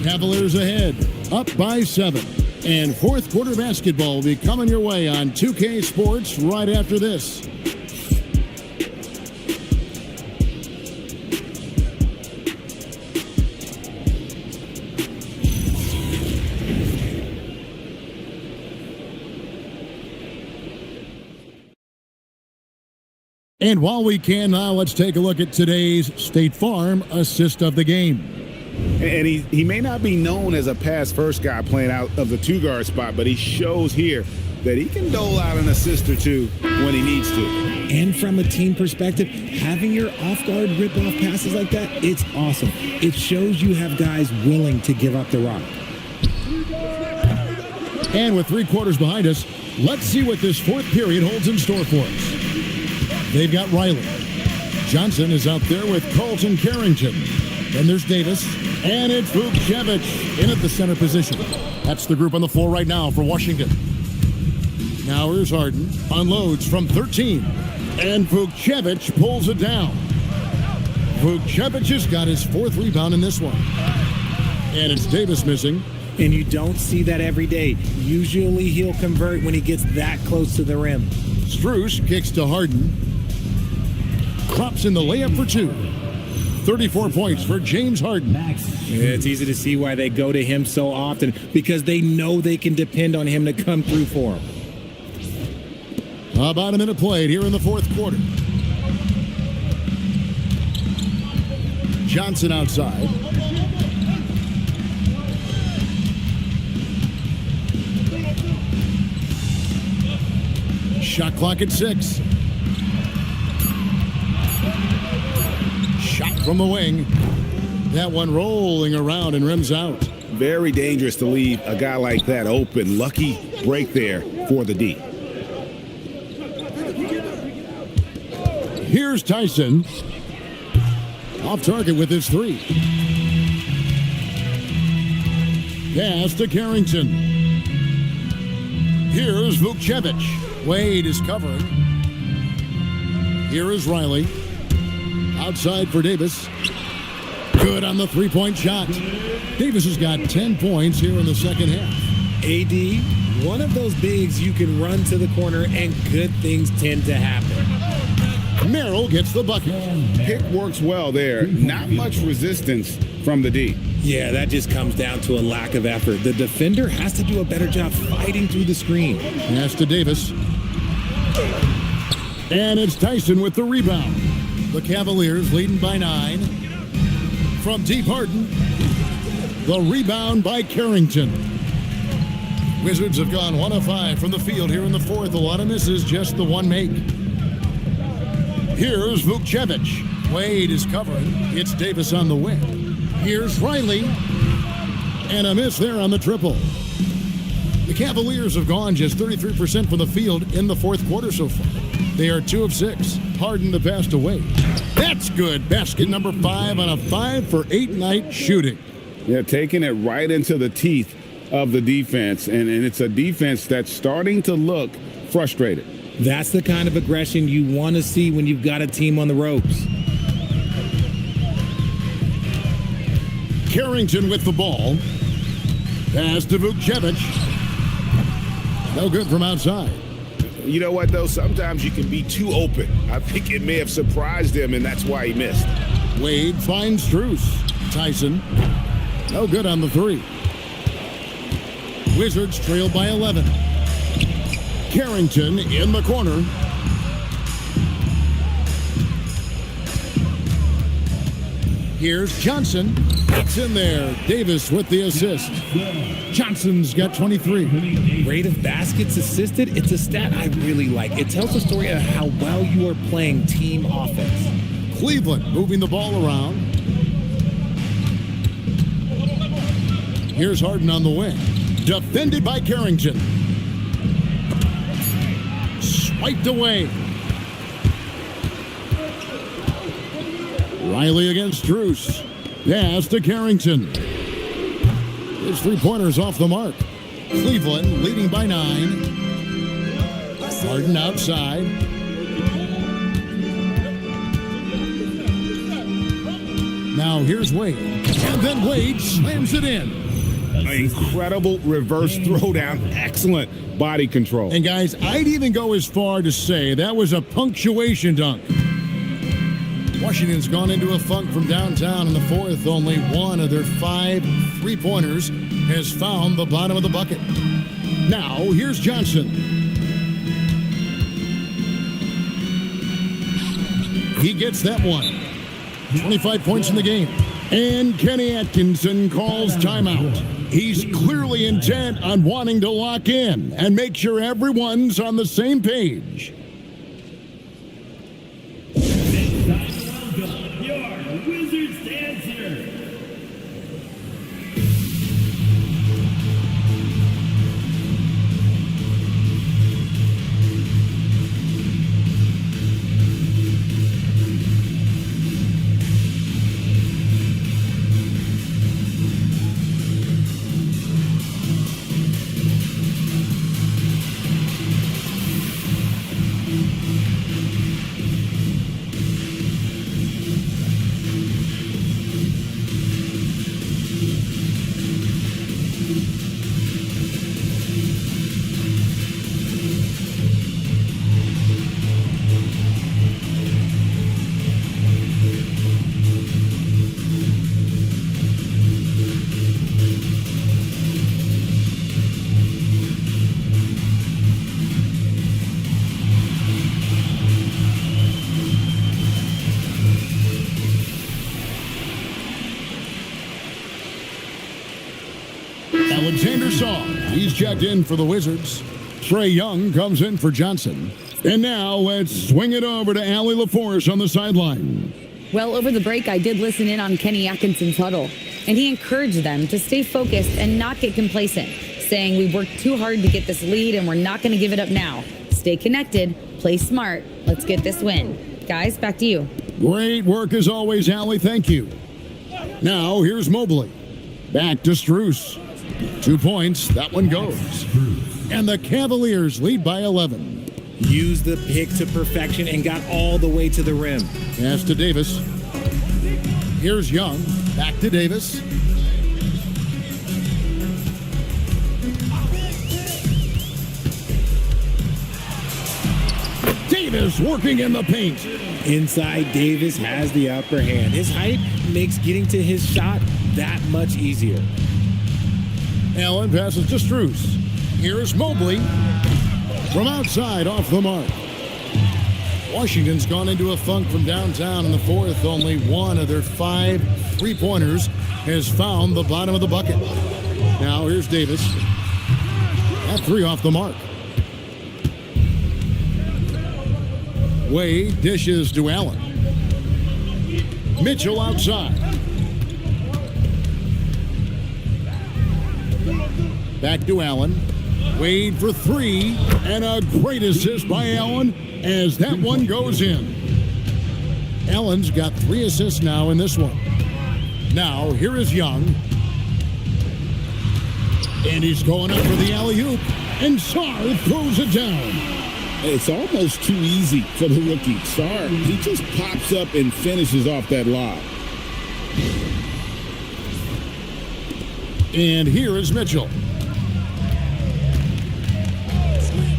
Cavaliers ahead, up by 7. And fourth quarter basketball will be coming your way on 2K Sports right after this. And while we can now, let's take a look at today's State Farm assist of the game. And he may not be known as a pass-first guy playing out of the two-guard spot, but he shows here that he can dole out an assist or two when he needs to. And from a team perspective, having your off-guard rip-off passes like that, it's awesome. It shows you have guys willing to give up the rock. And with 3 quarters behind us, let's see what this fourth period holds in store for us. They've got Riley. Johnson is out there with Carlton Carrington. Then there's Davis. And it's Vukcevic in at the center position. That's the group on the floor right now for Washington. Now here's Harden. Unloads from 13. And Vukcevic pulls it down. Vukcevic has got his 4th rebound in this one. And it's Davis missing. And you don't see that every day. Usually he'll convert when he gets that close to the rim. Strus kicks to Harden. Crops in the layup for 2. 34 points for James Harden. It's easy to see why they go to him so often, because they know they can depend on him to come through for them. About a minute played here in the fourth quarter. Johnson outside. Shot clock at 6. Shot from the wing. That one rolling around and rims out. Very dangerous to leave a guy like that open. Lucky break there for the D. Here's Tyson. Off target with his 3. Pass to Carrington. Here's Vukcevic. Wade is covering. Here is Riley. Outside for Davis. Good on the 3-point shot. Davis has got 10 points here in the second half. AD, one of those bigs you can run to the corner and good things tend to happen. Merrill gets the bucket. Pick works well there. Not much resistance from the D. Yeah, that just comes down to a lack of effort. The defender has to do a better job fighting through the screen. Pass to Davis. And it's Tyson with the rebound. The Cavaliers leading by 9. From deep Harden. The rebound by Carrington. Wizards have gone 1 of 5 from the field here in the fourth. A lot of misses, just the one make. Here's Vukcevic. Wade is covering. It's Davis on the wing. Here's Riley. And a miss there on the triple. The Cavaliers have gone just 33% from the field in the fourth quarter so far. They are 2 of 6. Harden the pass to Wade. That's good. Basket number 5 on a 5 for 8 night shooting. Yeah, taking it right into the teeth of the defense. And it's a defense that's starting to look frustrated. That's the kind of aggression you want to see when you've got a team on the ropes. Carrington with the ball. Pass to Vukcevic. No good from outside. You know what, though? Sometimes you can be too open. I think it may have surprised him, and that's why he missed. Wade finds Strus. Tyson. No good on the 3. Wizards trail by 11. Carrington in the corner. Here's Johnson. It's in there. Davis with the assist. Johnson's got 23. Rate of baskets assisted, it's a stat I really like. It tells the story of how well you are playing team offense. Cleveland moving the ball around. Here's Harden on the wing. Defended by Carrington. Swiped away. Riley against Strus. Pass to Carrington. His 3-pointers off the mark. Cleveland leading by 9. Harden outside. Now here's Wade. And then Wade slams it in. Incredible reverse throwdown. Excellent body control. And guys, I'd even go as far to say that was a punctuation dunk. Washington's gone into a funk from downtown in the fourth. Only one of their 5 3-pointers has found the bottom of the bucket. Now, here's Johnson. He gets that one. 25 points in the game. And Kenny Atkinson calls timeout. He's clearly intent on wanting to lock in and make sure everyone's on the same page. Welcome, your Wizards dancer. Alexander Saw, he's checked in for the Wizards. Trae Young comes in for Johnson. And now let's swing it over to Allie LaForce on the sideline. Well, over the break, I did listen in on Kenny Atkinson's huddle, and he encouraged them to stay focused and not get complacent, saying we worked too hard to get this lead and we're not going to give it up now. Stay connected, play smart, let's get this win. Guys, back to you. Great work as always, Allie. Thank you. Now, here's Mobley. Back to Strus. 2 points. That one goes. And the Cavaliers lead by 11. Used the pick to perfection and got all the way to the rim. Pass to Davis. Here's Young. Back to Davis. Davis working in the paint. Inside, Davis has the upper hand. His height makes getting to his shot that much easier. Allen passes to Strus. Here's Mobley. From outside, off the mark. Washington's gone into a funk from downtown in the fourth. Only one of their 5 three-pointers has found the bottom of the bucket. Now here's Davis. That 3 off the mark. Wade dishes to Allen. Mitchell outside. Back to Allen. Wade for 3. And a great assist by Allen as that one goes in. Allen's got 3 assists now in this one. Now, here is Young. And he's going up for the alley-oop. And Sarr throws it down. It's almost too easy for the rookie. Sarr, he just pops up and finishes off that lob. And here is Mitchell.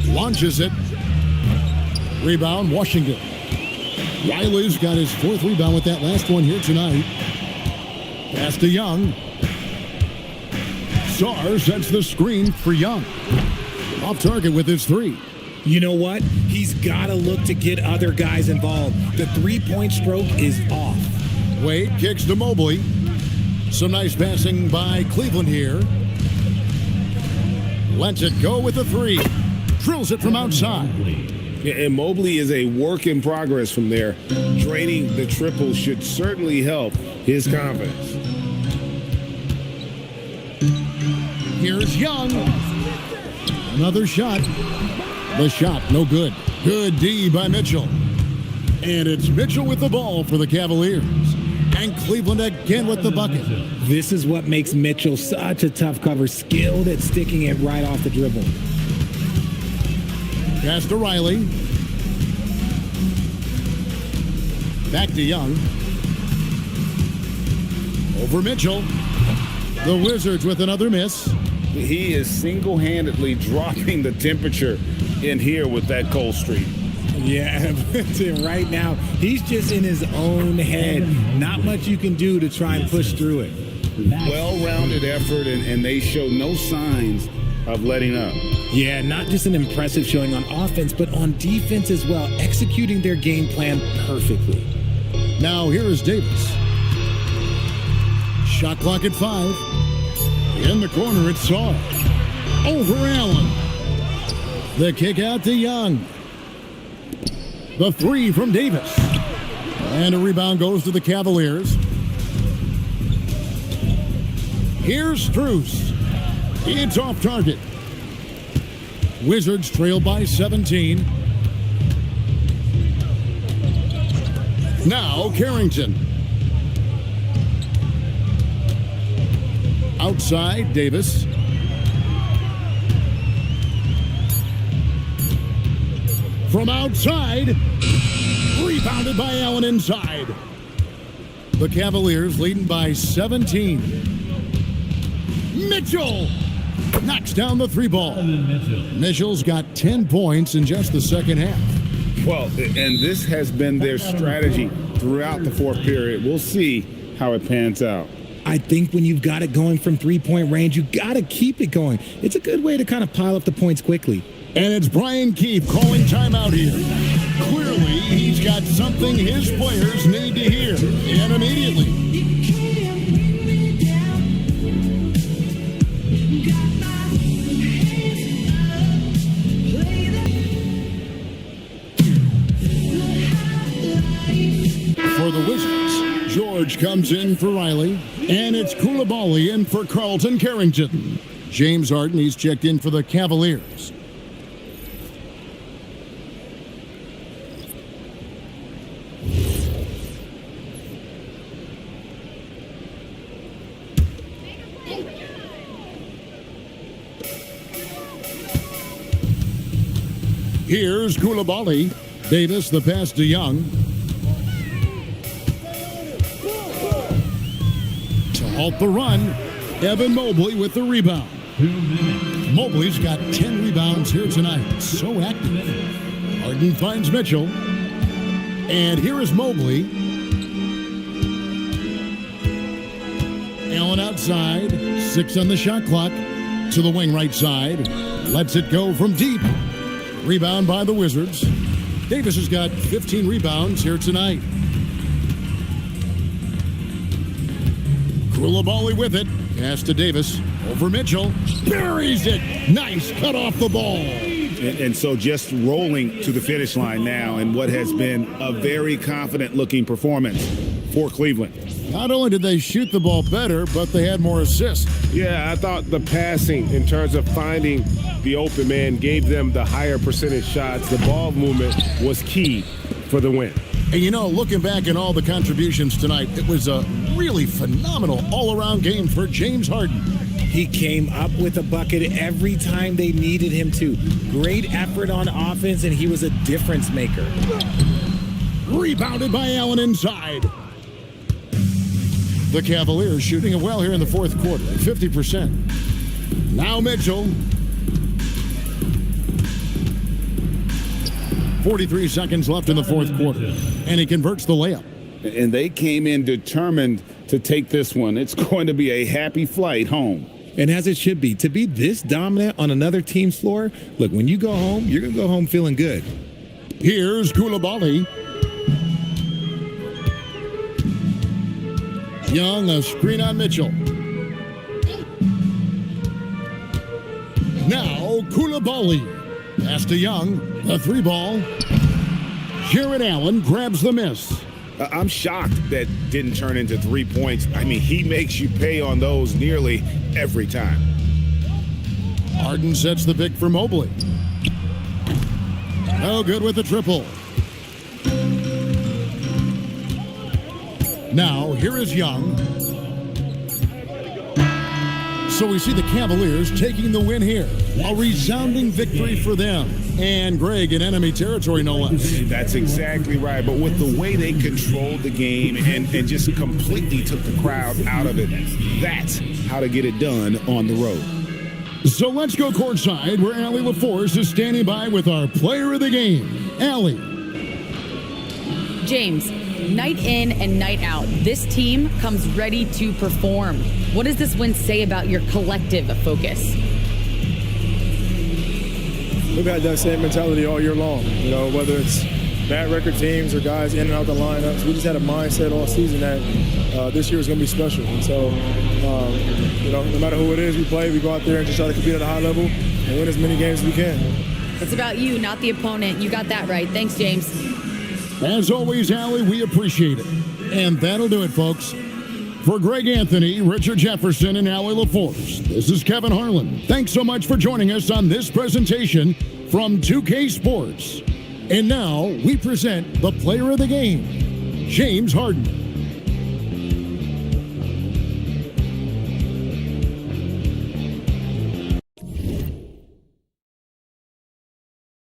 Launches it. Rebound, Washington. Riley's got his 4th rebound with that last one here tonight. Pass to Young. Sarr sets the screen for Young. Off target with his 3. You know what? He's got to look to get other guys involved. The 3-point stroke is off. Wade kicks to Mobley. Some nice passing by Cleveland here. Lets it go with the 3. Drills it from outside. And Mobley is a work in progress from there. Draining the triple should certainly help his confidence. Here's Young. Another shot. The shot, no good. Good D by Mitchell. And it's Mitchell with the ball for the Cavaliers. And Cleveland again with the bucket. This is what makes Mitchell such a tough cover, skilled at sticking it right off the dribble. Pass to Riley. Back to Young. Over Mitchell. The Wizards with another miss. He is single-handedly dropping the temperature in here with that cold streak. Yeah, right now, he's just in his own head. Not much you can do to try and push through it. Well-rounded effort, and they show no signs of letting up. Yeah, not just an impressive showing on offense, but on defense as well, executing their game plan perfectly. Now here is Davis. Shot clock at 5. In the corner, it's Saar. Over Allen. The kick out to Young. The 3 from Davis. And a rebound goes to the Cavaliers. Here's Strus. It's off target. Wizards trail by 17. Now Carrington. Outside, Davis. From outside. Rebounded by Allen inside. The Cavaliers leading by 17. Mitchell knocks down the 3 ball. Mitchell's got 10 points in just the second half. Well, and this has been their strategy throughout the fourth period. We'll see how it pans out. I think when you've got it going from 3-point range, you got to keep it going. It's a good way to kind of pile up the points quickly. And it's Brian Keefe calling timeout here. Clearly, he's got something his players need to hear, and immediately. For the Wizards, George comes in for Riley, and it's Koulibaly in for Carlton Carrington. James Harden, he's checked in for the Cavaliers. Here's Koulibaly. Davis, the pass to Young. To halt the run, Evan Mobley with the rebound. Mobley's got 10 rebounds here tonight. So active. Harden finds Mitchell. And here is Mobley. Allen outside. 6 on the shot clock. To the wing right side. Lets it go from deep. Rebound by the Wizards. Davis has got 15 rebounds here tonight. Koulibaly with it. Pass to Davis. Over Mitchell. Buries it. Nice cut off the ball. And so just rolling to the finish line now in what has been a very confident-looking performance for Cleveland. Not only did they shoot the ball better, but they had more assists. Yeah, I thought the passing in terms of finding the open man gave them the higher percentage shots. The ball movement was key for the win. And you know, looking back at all the contributions tonight, it was a really phenomenal all-around game for James Harden. He came up with a bucket every time they needed him to. Great effort on offense, and he was a difference maker. Rebounded by Allen inside. The Cavaliers shooting it well here in the fourth quarter, 50%. Now Mitchell. 43 seconds left in the fourth quarter, and he converts the layup. And they came in determined to take this one. It's going to be a happy flight home. And as it should be, to be this dominant on another team's floor, look, when you go home, you're going to go home feeling good. Here's Koulibaly. Young, a screen on Mitchell. Now Koulibaly. Pass to Young. A 3 ball. Jared Allen grabs the miss. I'm shocked that didn't turn into 3 points. I mean, he makes you pay on those nearly every time. Harden sets the pick for Mobley. No good with the triple. Now, here is Young. So we see the Cavaliers taking the win here. A resounding victory for them. And Greg in enemy territory, no less. That's exactly right. But with the way they controlled the game and just completely took the crowd out of it, that's how to get it done on the road. So let's go courtside where Allie LaForce is standing by with our player of the game. Allie. James, night in and night out, this team comes ready to perform. What does this win say about your collective focus? we've had that same mentality all year long. You know, whether it's bad record teams or guys in and out the lineups, we just had a mindset all season that this year is going to be special. And so, you know, no matter who it is we play, we go out there and just try to compete at a high level and win as many games as we can. It's about you, not the opponent. You got that right. Thanks, James. As always, Allie, we appreciate it. And that'll do it, folks. For Greg Anthony, Richard Jefferson, and Allie LaForce, this is Kevin Harlan. Thanks so much for joining us on this presentation from 2K Sports. And now we present the player of the game, James Harden.